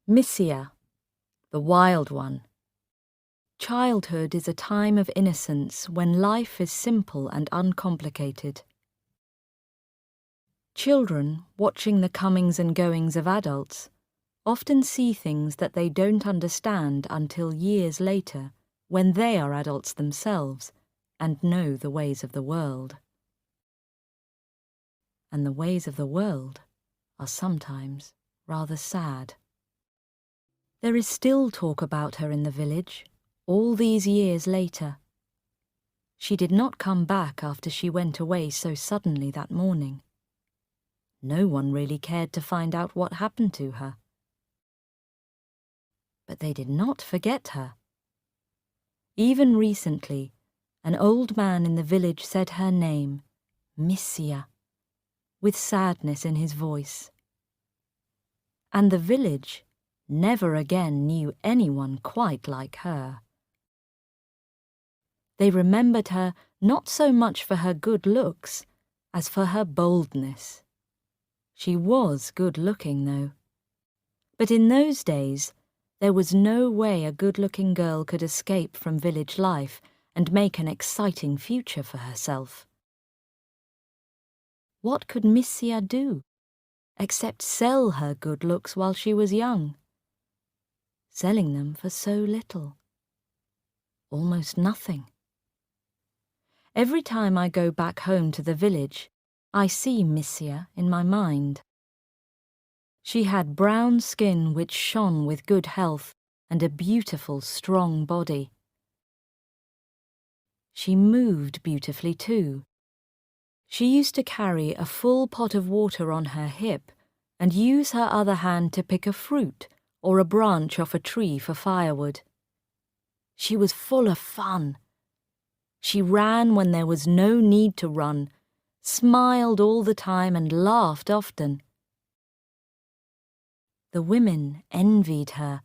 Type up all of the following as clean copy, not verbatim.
Missia, the wild one. Childhood is a time of innocence when life is simple and uncomplicated. Children, watching the comings and goings of adults, often see things that they don't understand until years later, when they are adults themselves and know the ways of the world. And the ways of the world are sometimes rather sad. There is still talk about her in the village, all these years later. She did not come back after she went away so suddenly that morning. No one really cared to find out what happened to her. But they did not forget her. Even recently, an old man in the village said her name, Missia, with sadness in his voice. And the village never again knew anyone quite like her. They remembered her not so much for her good looks as for her boldness. She was good-looking, though. But in those days, there was no way a good-looking girl could escape from village life and make an exciting future for herself. What could Missia do, except sell her good looks while she was young? Selling them for so little. Almost nothing. Every time I go back home to the village, I see Missia in my mind. She had brown skin which shone with good health and a beautiful, strong body. She moved beautifully too. She used to carry a full pot of water on her hip and use her other hand to pick a fruit or a branch off a tree for firewood. She was full of fun. She ran when there was no need to run, smiled all the time and laughed often. The women envied her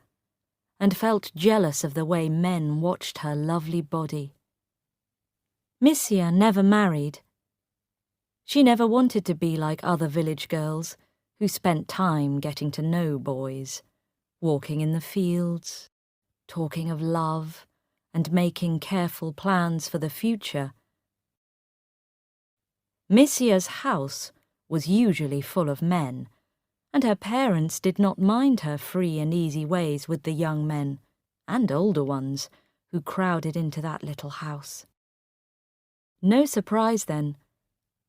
and felt jealous of the way men watched her lovely body. Missia never married. She never wanted to be like other village girls who spent time getting to know boys, walking in the fields, talking of love, and making careful plans for the future. Missia's house was usually full of men, and her parents did not mind her free and easy ways with the young men, and older ones, who crowded into that little house. No surprise, then,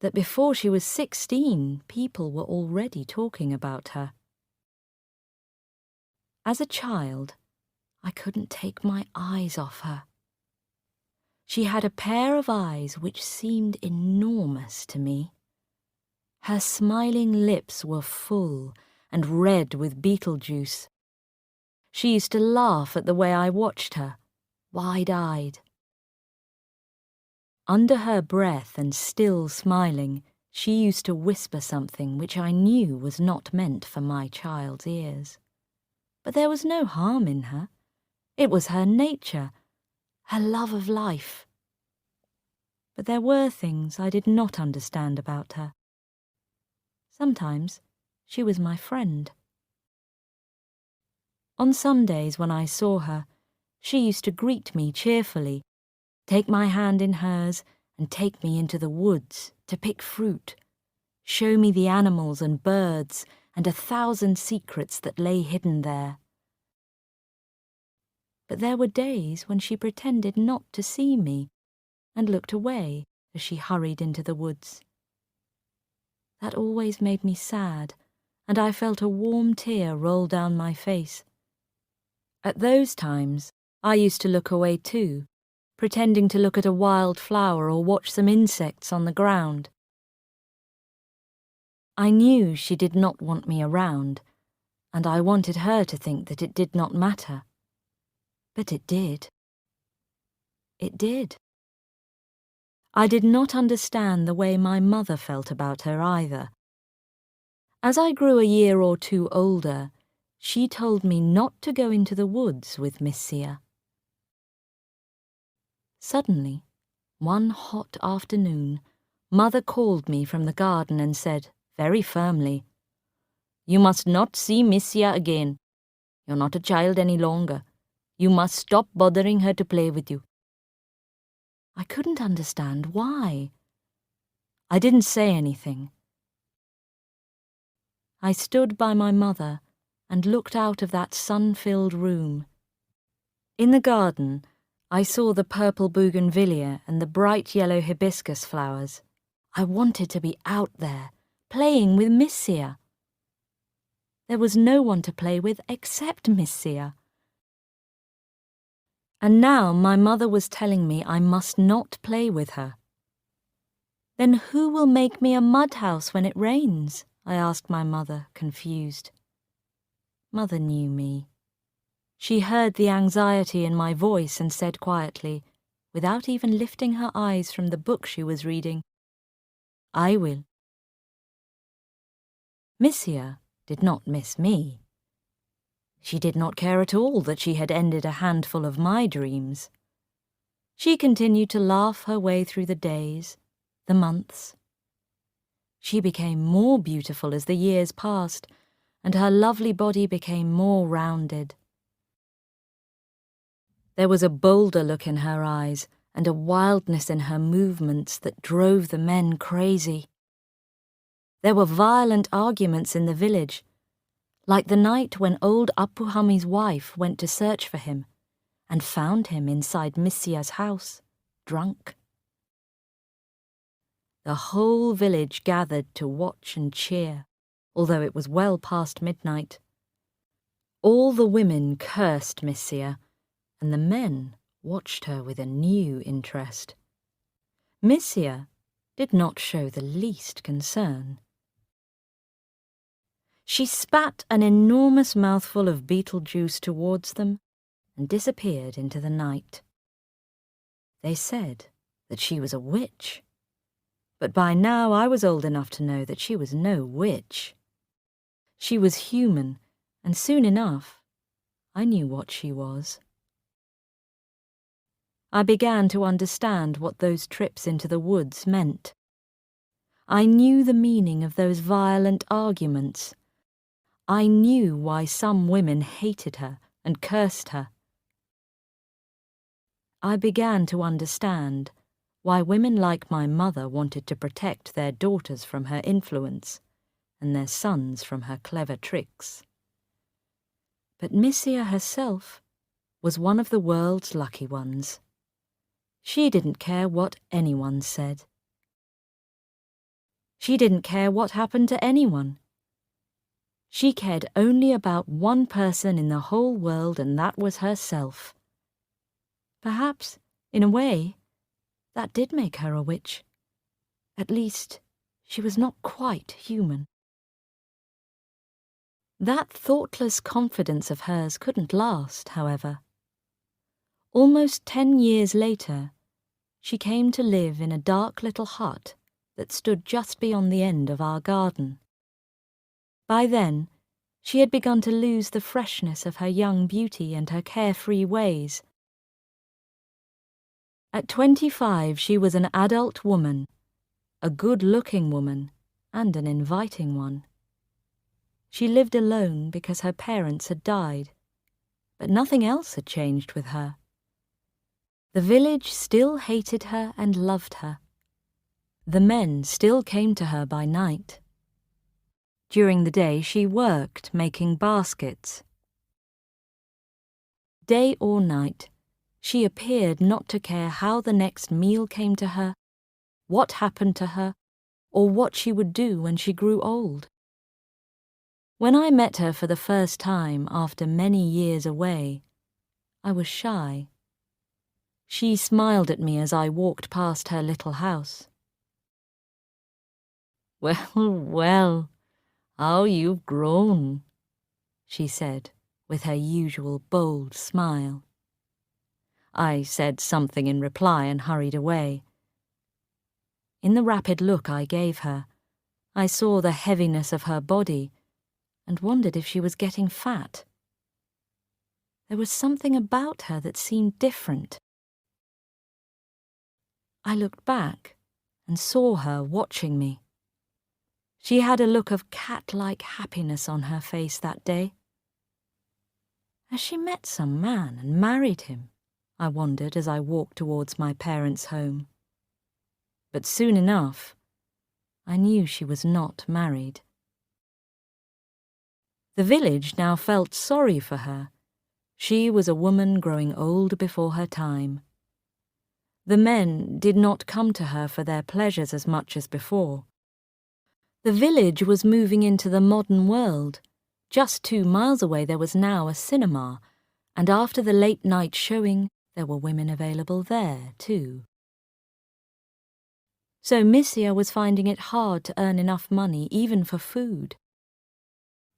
that before she was 16, people were already talking about her. As a child, I couldn't take my eyes off her. She had a pair of eyes which seemed enormous to me. Her smiling lips were full and red with Beetlejuice. She used to laugh at the way I watched her, wide-eyed. Under her breath and still smiling, she used to whisper something which I knew was not meant for my child's ears. But there was no harm in her. It was her nature, her love of life. But there were things I did not understand about her. Sometimes she was my friend. On some days when I saw her, she used to greet me cheerfully, take my hand in hers, and take me into the woods to pick fruit, show me the animals and birds and 1,000 secrets that lay hidden there. But there were days when she pretended not to see me and looked away as she hurried into the woods. That always made me sad, and I felt a warm tear roll down my face. At those times, I used to look away too, pretending to look at a wild flower or watch some insects on the ground. I knew she did not want me around, and I wanted her to think that it did not matter. But it did. It did. I did not understand the way my mother felt about her either. As I grew a year or two older, she told me not to go into the woods with Missia. Suddenly, one hot afternoon, Mother called me from the garden and said, very firmly, "You must not see Missia again. You're not a child any longer. You must stop bothering her to play with you." I couldn't understand why. I didn't say anything. I stood by my mother and looked out of that sun-filled room. In the garden, I saw the purple bougainvillea and the bright yellow hibiscus flowers. I wanted to be out there, playing with Miss Sia. There was no one to play with except Miss Sia. And now my mother was telling me I must not play with her. "Then who will make me a mud house when it rains?" I asked my mother, confused. Mother knew me. She heard the anxiety in my voice and said quietly, without even lifting her eyes from the book she was reading, "I will." Miss Sia did not miss me. She did not care at all that she had ended a handful of my dreams. She continued to laugh her way through the days, the months. She became more beautiful as the years passed, and her lovely body became more rounded. There was a bolder look in her eyes and a wildness in her movements that drove the men crazy. There were violent arguments in the village, like the night when old Apuhami's wife went to search for him and found him inside Miss Sia's house, drunk. The whole village gathered to watch and cheer, although it was well past midnight. All the women cursed Miss Sia, and the men watched her with a new interest. Miss Sia did not show the least concern. She spat an enormous mouthful of Beetlejuice towards them and disappeared into the night. They said that she was a witch, but by now I was old enough to know that she was no witch. She was human, and soon enough I knew what she was. I began to understand what those trips into the woods meant. I knew the meaning of those violent arguments. I knew why some women hated her and cursed her. I began to understand why women like my mother wanted to protect their daughters from her influence and their sons from her clever tricks. But Miss Sia herself was one of the world's lucky ones. She didn't care what anyone said. She didn't care what happened to anyone. She cared only about one person in the whole world, and that was herself. Perhaps, in a way, that did make her a witch. At least, she was not quite human. That thoughtless confidence of hers couldn't last, however. Almost 10 years later, she came to live in a dark little hut that stood just beyond the end of our garden. By then, she had begun to lose the freshness of her young beauty and her carefree ways. At 25, she was an adult woman, a good-looking woman, and an inviting one. She lived alone because her parents had died, but nothing else had changed with her. The village still hated her and loved her. The men still came to her by night. During the day, she worked making baskets. Day or night, she appeared not to care how the next meal came to her, what happened to her, or what she would do when she grew old. When I met her for the first time after many years away, I was shy. She smiled at me as I walked past her little house. "Well, well, how you've grown," she said, with her usual bold smile. I said something in reply and hurried away. In the rapid look I gave her, I saw the heaviness of her body and wondered if she was getting fat. There was something about her that seemed different. I looked back and saw her watching me. She had a look of cat-like happiness on her face that day. Has she met some man and married him? I wondered as I walked towards my parents' home. But soon enough, I knew she was not married. The village now felt sorry for her. She was a woman growing old before her time. The men did not come to her for their pleasures as much as before. The village was moving into the modern world. Just 2 miles away there was now a cinema, and after the late-night showing, there were women available there, too. So Missia was finding it hard to earn enough money even for food.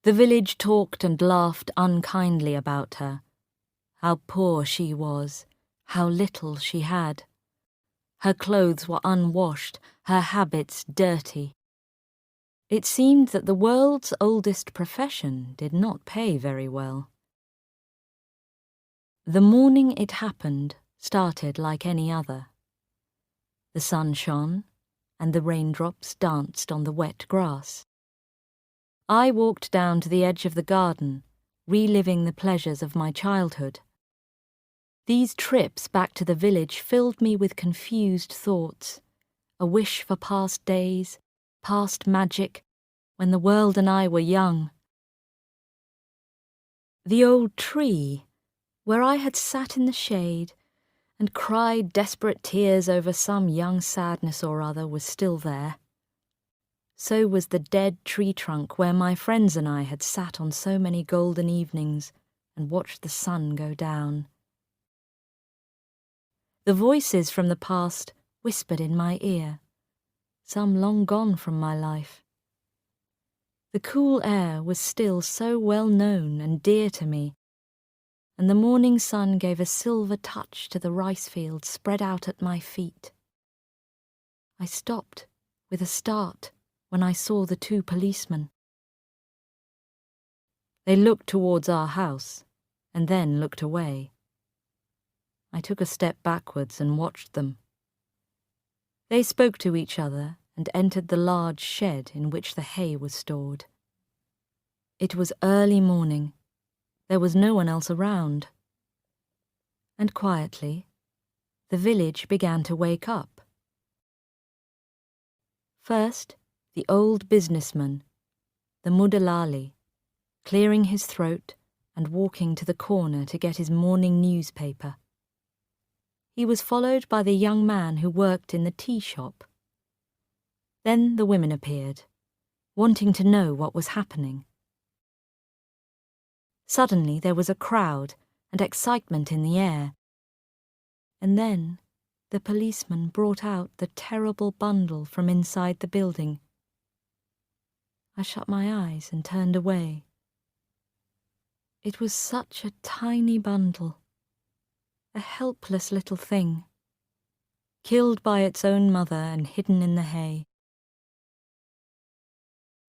The village talked and laughed unkindly about her. How poor she was, how little she had. Her clothes were unwashed, her habits dirty. It seemed that the world's oldest profession did not pay very well. The morning it happened started like any other. The sun shone, and the raindrops danced on the wet grass. I walked down to the edge of the garden, reliving the pleasures of my childhood. These trips back to the village filled me with confused thoughts, a wish for past days, past magic, when the world and I were young. The old tree, where I had sat in the shade and cried desperate tears over some young sadness or other, was still there. So was the dead tree trunk where my friends and I had sat on so many golden evenings and watched the sun go down. The voices from the past whispered in my ear, some long gone from my life. The cool air was still so well known and dear to me, and the morning sun gave a silver touch to the rice fields spread out at my feet. I stopped with a start when I saw the 2 policemen. They looked towards our house and then looked away. I took a step backwards and watched them. They spoke to each other and entered the large shed in which the hay was stored. It was early morning. There was no one else around. And quietly, the village began to wake up. First, the old businessman, the Mudalali, clearing his throat and walking to the corner to get his morning newspaper. He was followed by the young man who worked in the tea shop. Then the women appeared, wanting to know what was happening. Suddenly there was a crowd and excitement in the air. And then the policeman brought out the terrible bundle from inside the building. I shut my eyes and turned away. It was such a tiny bundle, a helpless little thing, killed by its own mother and hidden in the hay.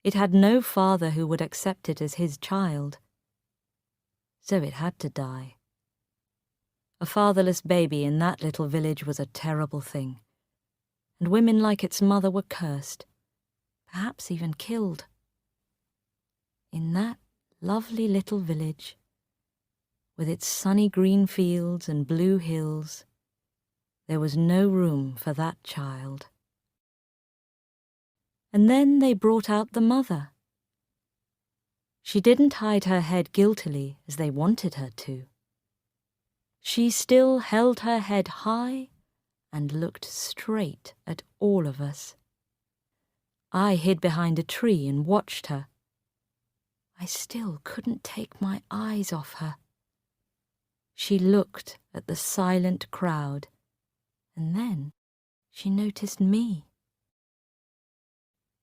It had no father who would accept it as his child, so it had to die. A fatherless baby in that little village was a terrible thing, and women like its mother were cursed, perhaps even killed. In that lovely little village, with its sunny green fields and blue hills, there was no room for that child. And then they brought out the mother. She didn't hide her head guiltily as they wanted her to. She still held her head high and looked straight at all of us. I hid behind a tree and watched her. I still couldn't take my eyes off her. She looked at the silent crowd, and then she noticed me.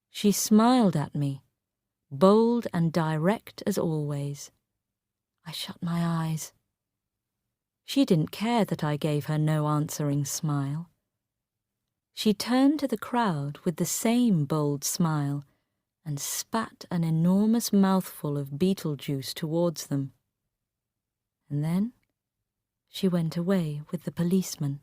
She smiled at me, bold and direct as always. I shut my eyes. She didn't care that I gave her no answering smile. She turned to the crowd with the same bold smile and spat an enormous mouthful of Beetlejuice towards them. And then she went away with the policeman.